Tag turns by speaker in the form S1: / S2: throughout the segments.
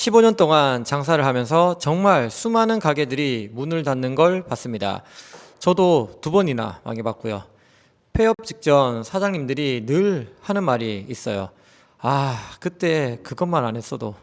S1: 15년 동안 장사를 하면서 정말 수많은 가게들이 문을 닫는 걸 봤습니다. 저도 2번이나 망해봤고요. 폐업 직전 사장님들이 늘 하는 말이 있어요. 그때 그것만 안 했어도,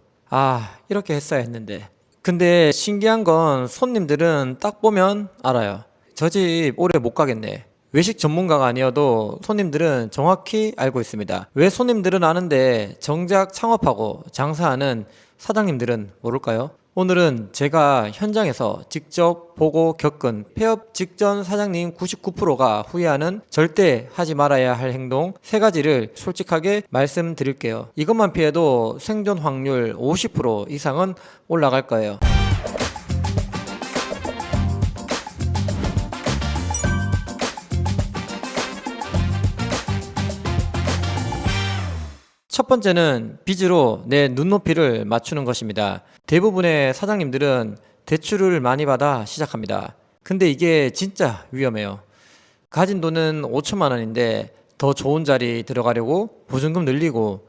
S1: 이렇게 했어야 했는데. 근데 신기한 건 손님들은 딱 보면 알아요. 저 집 오래 못 가겠네. 외식 전문가가 아니어도 손님들은 정확히 알고 있습니다. 왜 손님들은 아는데 정작 창업하고 장사하는 사장님들은 모를까요? 오늘은 제가 현장에서 직접 보고 겪은 폐업 직전 사장님 99%가 후회하는 절대 하지 말아야 할 행동 3가지를 솔직하게 말씀드릴게요. 이것만 피해도 생존 확률 50% 이상은 올라갈 거예요. 첫 번째는 빚으로 내 눈높이를 맞추는 것입니다. 대부분의 사장님들은 대출을 많이 받아 시작합니다. 근데 이게 진짜 위험해요. 가진 돈은 5천만 원인데 더 좋은 자리 들어가려고 보증금 늘리고,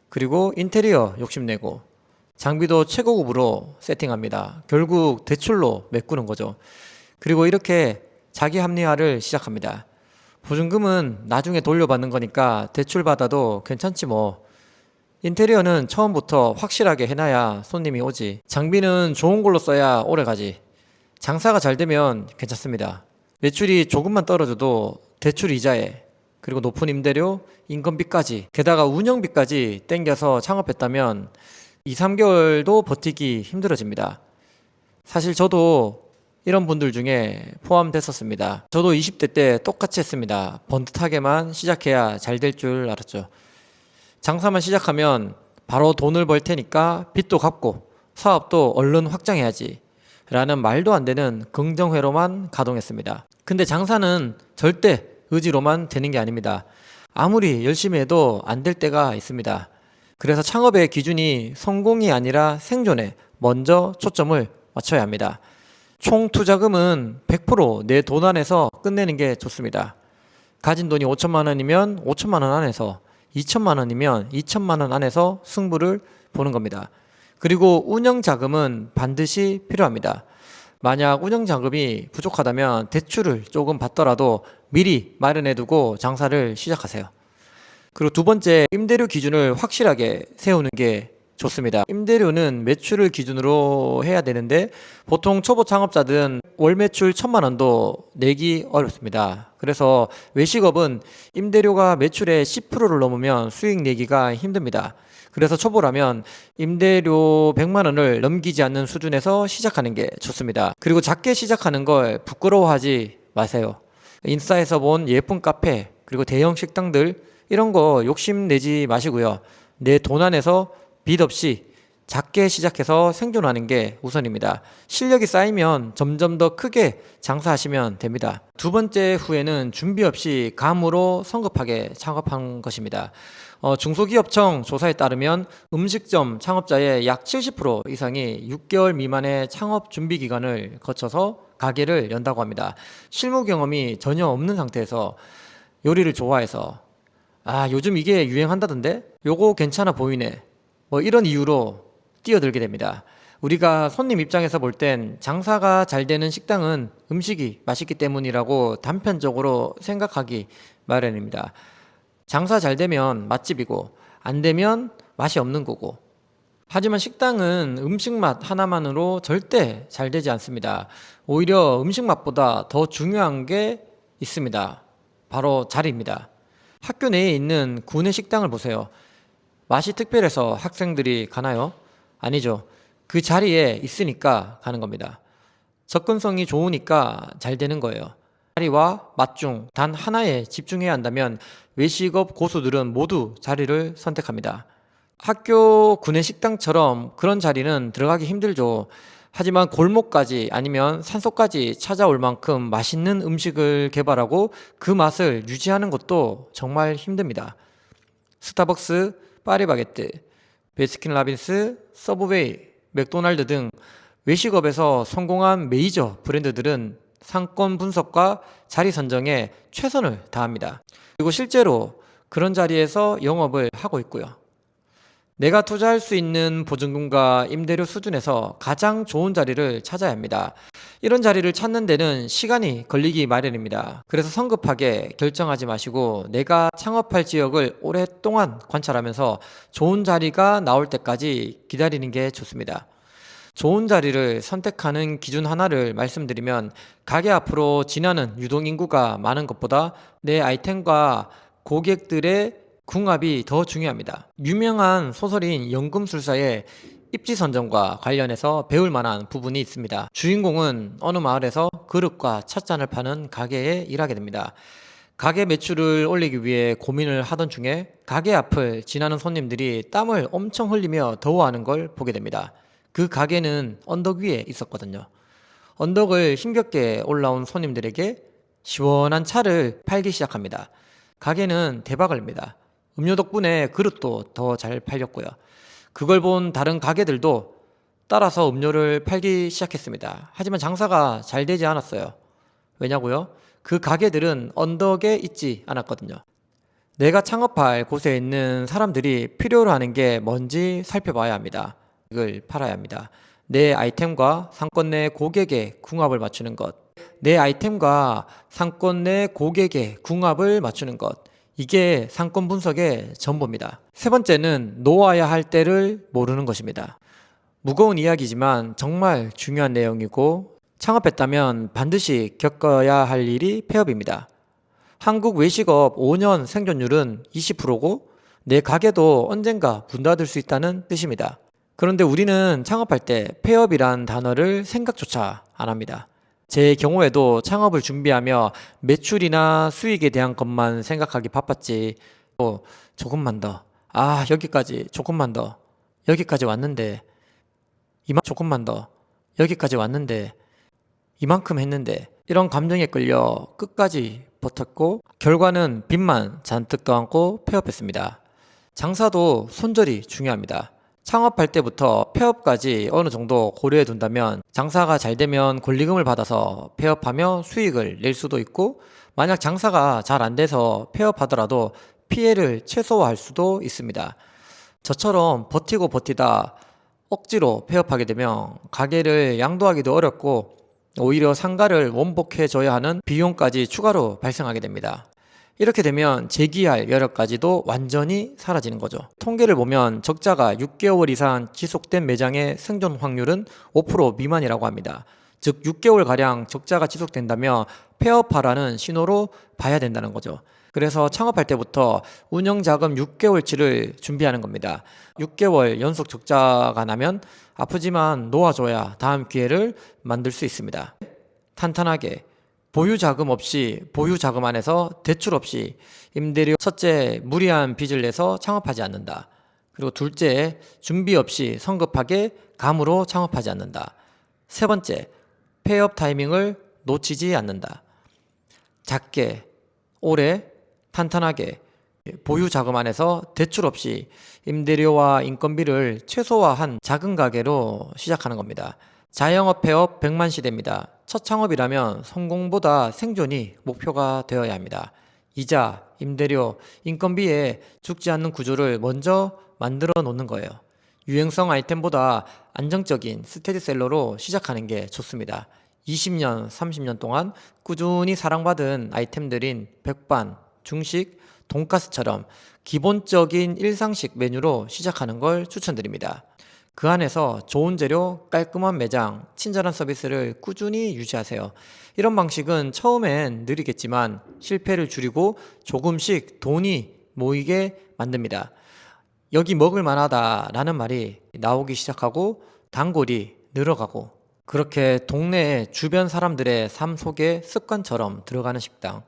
S1: 그리고 인테리어 욕심내고, 장비도 최고급으로 세팅합니다. 결국 대출로 메꾸는 거죠. 그리고 이렇게 자기 합리화를 시작합니다. 보증금은 나중에 돌려받는 거니까 대출 받아도 괜찮지 뭐. 인테리어는 처음부터 확실하게 해놔야 손님이 오지. 장비는 좋은 걸로 써야 오래 가지. 장사가 잘 되면 괜찮습니다. 매출이 조금만 떨어져도 대출 이자에, 그리고 높은 임대료, 인건비까지, 게다가 운영비까지 땡겨서 창업했다면 2, 3개월도 버티기 힘들어집니다. 사실 저도 이런 분들 중에 포함됐었습니다. 저도 20대 때 똑같이 했습니다. 번듯하게만 시작해야 잘 될 줄 알았죠. 장사만 시작하면 바로 돈을 벌 테니까 빚도 갚고 사업도 얼른 확장해야지 라는 말도 안 되는 긍정회로만 가동했습니다. 근데 장사는 절대 의지로만 되는 게 아닙니다. 아무리 열심히 해도 안 될 때가 있습니다. 그래서 창업의 기준이 성공이 아니라 생존에 먼저 초점을 맞춰야 합니다. 총 투자금은 100% 내 돈 안에서 끝내는 게 좋습니다. 가진 돈이 5천만 원이면 5천만 원 안에서, 2천만 원이면 2천만 원 안에서 승부를 보는 겁니다. 그리고 운영 자금은 반드시 필요합니다. 만약 운영 자금이 부족하다면 대출을 조금 받더라도 미리 마련해 두고 장사를 시작하세요. 그리고 2번째, 임대료 기준을 확실하게 세우는 게 좋습니다. 임대료는 매출을 기준으로 해야 되는데 보통 초보 창업자들은 월 매출 1,000만 원도 내기 어렵습니다. 그래서 외식업은 임대료가 매출의 10%를 넘으면 수익 내기가 힘듭니다. 그래서 초보라면 임대료 100만 원을 넘기지 않는 수준에서 시작하는 게 좋습니다. 그리고 작게 시작하는 걸 부끄러워하지 마세요. 인스타에서 본 예쁜 카페, 그리고 대형 식당들, 이런 거 욕심내지 마시고요. 내 돈 안에서 빚 없이 작게 시작해서 생존하는 게 우선입니다. 실력이 쌓이면 점점 더 크게 장사하시면 됩니다. 2번째 후회는 준비 없이 감으로 성급하게 창업한 것입니다. 중소기업청 조사에 따르면 음식점 창업자의 약 70% 이상이 6개월 미만의 창업 준비 기간을 거쳐서 가게를 연다고 합니다. 실무 경험이 전혀 없는 상태에서 요리를 좋아해서 요즘 이게 유행한다던데? 요거 괜찮아 보이네. 이런 이유로 뛰어들게 됩니다. 우리가 손님 입장에서 볼 땐 장사가 잘 되는 식당은 음식이 맛있기 때문이라고 단편적으로 생각하기 마련입니다. 장사 잘 되면 맛집이고 안 되면 맛이 없는 거고. 하지만 식당은 음식 맛 하나만으로 절대 잘 되지 않습니다. 오히려 음식 맛보다 더 중요한 게 있습니다. 바로 자리입니다. 학교 내에 있는 구내 식당을 보세요. 맛이 특별해서 학생들이 가나요? 아니죠. 그 자리에 있으니까 가는 겁니다. 접근성이 좋으니까 잘 되는 거예요. 자리와 맛 중 단 하나에 집중해야 한다면 외식업 고수들은 모두 자리를 선택합니다. 학교 구내 식당처럼 그런 자리는 들어가기 힘들죠. 하지만 골목까지 아니면 산속까지 찾아올 만큼 맛있는 음식을 개발하고 그 맛을 유지하는 것도 정말 힘듭니다. 스타벅스, 파리바게뜨, 베스킨라빈스, 서브웨이, 맥도날드 등 외식업에서 성공한 메이저 브랜드들은 상권 분석과 자리 선정에 최선을 다합니다. 그리고 실제로 그런 자리에서 영업을 하고 있고요. 내가 투자할 수 있는 보증금과 임대료 수준에서 가장 좋은 자리를 찾아야 합니다. 이런 자리를 찾는 데는 시간이 걸리기 마련입니다. 그래서 성급하게 결정하지 마시고 내가 창업할 지역을 오랫동안 관찰하면서 좋은 자리가 나올 때까지 기다리는 게 좋습니다. 좋은 자리를 선택하는 기준 하나를 말씀드리면 가게 앞으로 지나는 유동인구가 많은 것보다 내 아이템과 고객들의 궁합이 더 중요합니다. 유명한 소설인 연금술사의 입지선정과 관련해서 배울 만한 부분이 있습니다. 주인공은 어느 마을에서 그릇과 찻잔을 파는 가게에 일하게 됩니다. 가게 매출을 올리기 위해 고민을 하던 중에 가게 앞을 지나는 손님들이 땀을 엄청 흘리며 더워하는 걸 보게 됩니다. 그 가게는 언덕 위에 있었거든요. 언덕을 힘겹게 올라온 손님들에게 시원한 차를 팔기 시작합니다. 가게는 대박을 냅니다. 음료 덕분에 그릇도 더 잘 팔렸고요. 그걸 본 다른 가게들도 따라서 음료를 팔기 시작했습니다. 하지만 장사가 잘 되지 않았어요. 왜냐고요? 그 가게들은 언덕에 있지 않았거든요. 내가 창업할 곳에 있는 사람들이 필요로 하는 게 뭔지 살펴봐야 합니다. 이걸 팔아야 합니다. 내 아이템과 상권 내 고객의 궁합을 맞추는 것. 내 아이템과 상권 내 고객의 궁합을 맞추는 것. 이게 상권 분석의 전부입니다. 세 번째는 놓아야 할 때를 모르는 것입니다. 무거운 이야기지만 정말 중요한 내용이고 창업했다면 반드시 겪어야 할 일이 폐업입니다. 한국 외식업 5년 생존율은 20%고 내 가게도 언젠가 문 닫을 수 있다는 뜻입니다. 그런데 우리는 창업할 때 폐업이란 단어를 생각조차 안 합니다. 제 경우에도 창업을 준비하며 매출이나 수익에 대한 것만 생각하기 바빴지. 또 조금만 더. 여기까지 조금만 더. 여기까지 왔는데. 조금만 더. 여기까지 왔는데. 이만큼 했는데. 이런 감정에 끌려 끝까지 버텼고 결과는 빚만 잔뜩 떠안고 폐업했습니다. 장사도 손절이 중요합니다. 창업할 때부터 폐업까지 어느 정도 고려해 둔다면 장사가 잘 되면 권리금을 받아서 폐업하며 수익을 낼 수도 있고 만약 장사가 잘 안 돼서 폐업하더라도 피해를 최소화할 수도 있습니다. 저처럼 버티고 버티다 억지로 폐업하게 되면 가게를 양도하기도 어렵고 오히려 상가를 원복해 줘야 하는 비용까지 추가로 발생하게 됩니다. 이렇게 되면 재기할 여력까지도 완전히 사라지는 거죠. 통계를 보면 적자가 6개월 이상 지속된 매장의 생존 확률은 5% 미만이라고 합니다. 즉 6개월가량 적자가 지속된다면 폐업하라는 신호로 봐야 된다는 거죠. 그래서 창업할 때부터 운영자금 6개월치를 준비하는 겁니다. 6개월 연속 적자가 나면 아프지만 놓아줘야 다음 기회를 만들 수 있습니다. 탄탄하게 보유자금 없이 보유자금 안에서 대출 없이 임대료 첫째 무리한 빚을 내서 창업하지 않는다. 그리고 둘째 준비 없이 성급하게 감으로 창업하지 않는다. 세 번째 폐업 타이밍을 놓치지 않는다. 작게 오래 탄탄하게 보유자금 안에서 대출 없이 임대료와 인건비를 최소화한 작은 가게로 시작하는 겁니다. 자영업 폐업 100만 시대입니다. 첫 창업이라면 성공보다 생존이 목표가 되어야 합니다. 이자, 임대료, 인건비에 죽지 않는 구조를 먼저 만들어 놓는 거예요. 유행성 아이템보다 안정적인 스테디셀러로 시작하는 게 좋습니다. 20년, 30년 동안 꾸준히 사랑받은 아이템들인 백반, 중식, 돈가스처럼 기본적인 일상식 메뉴로 시작하는 걸 추천드립니다. 그 안에서 좋은 재료, 깔끔한 매장, 친절한 서비스를 꾸준히 유지하세요. 이런 방식은 처음엔 느리겠지만 실패를 줄이고 조금씩 돈이 모이게 만듭니다. 여기 먹을 만하다라는 말이 나오기 시작하고 단골이 늘어가고 그렇게 동네의 주변 사람들의 삶 속에 습관처럼 들어가는 식당.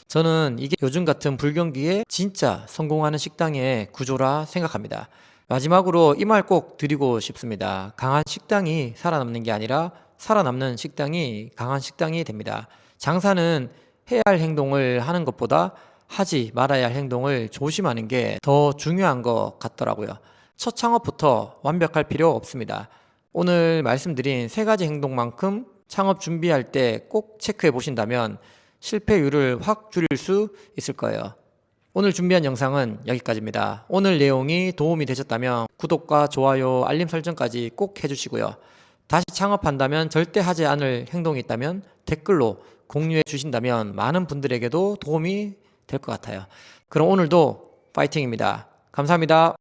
S1: 저는 이게 요즘 같은 불경기에 진짜 성공하는 식당의 구조라 생각합니다. 마지막으로 이 말 꼭 드리고 싶습니다. 강한 식당이 살아남는 게 아니라 살아남는 식당이 강한 식당이 됩니다. 장사는 해야 할 행동을 하는 것보다 하지 말아야 할 행동을 조심하는 게 더 중요한 것 같더라고요. 첫 창업부터 완벽할 필요 없습니다. 오늘 말씀드린 세 가지 행동만큼 창업 준비할 때 꼭 체크해 보신다면 실패율을 확 줄일 수 있을 거예요. 오늘 준비한 영상은 여기까지입니다. 오늘 내용이 도움이 되셨다면 구독과 좋아요, 알림 설정까지 꼭 해주시고요. 다시 창업한다면 절대 하지 않을 행동이 있다면 댓글로 공유해 주신다면 많은 분들에게도 도움이 될 것 같아요. 그럼 오늘도 파이팅입니다. 감사합니다.